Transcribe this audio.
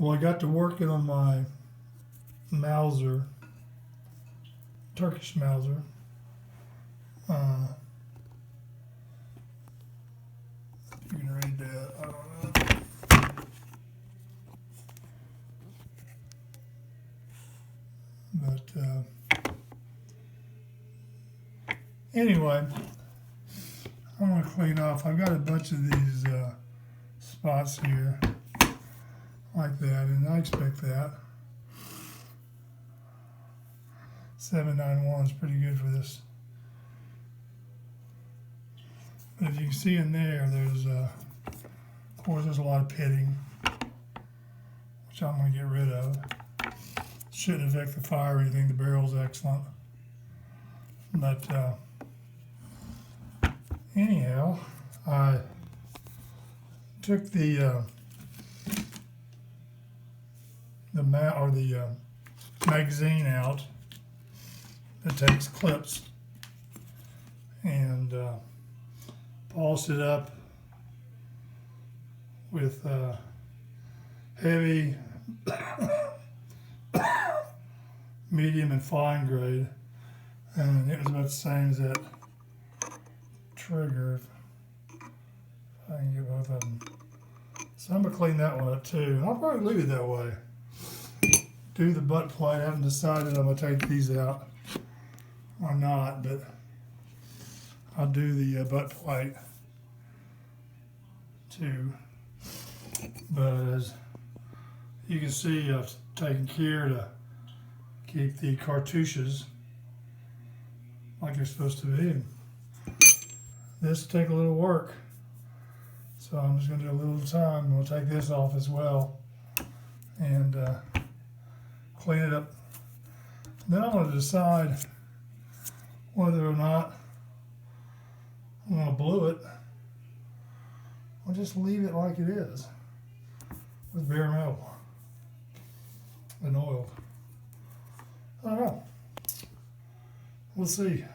Well, I got to working on my Mauser, Turkish Mauser. If you can read that, I don't know. But anyway, I'm going to clean off. I've got a bunch of these spots here like that, and I expect that. 791 is pretty good for this. But if you can see in there, there's of course there's a lot of pitting, which I'm going to get rid of. Shouldn't affect the fire or anything. The barrel's excellent. But anyhow, I took the magazine out that takes clips and polished it up with heavy, medium, and fine grade, and it was about the same as that trigger. If I can get both of them. So I'm gonna clean that one up too. I'll probably leave it that way. Do the butt plate. I haven't decided I'm gonna take these out or not, but I'll do the butt plate too. But as you can see, I've taken care to keep the cartouches like they're supposed to be. And this will take a little work, so I'm just going to do a little time. We'll take this off as well and clean it up. Then I'm going to decide whether or not I'm going to blue it or just leave it like it is with bare metal and oil. I don't know. We'll see.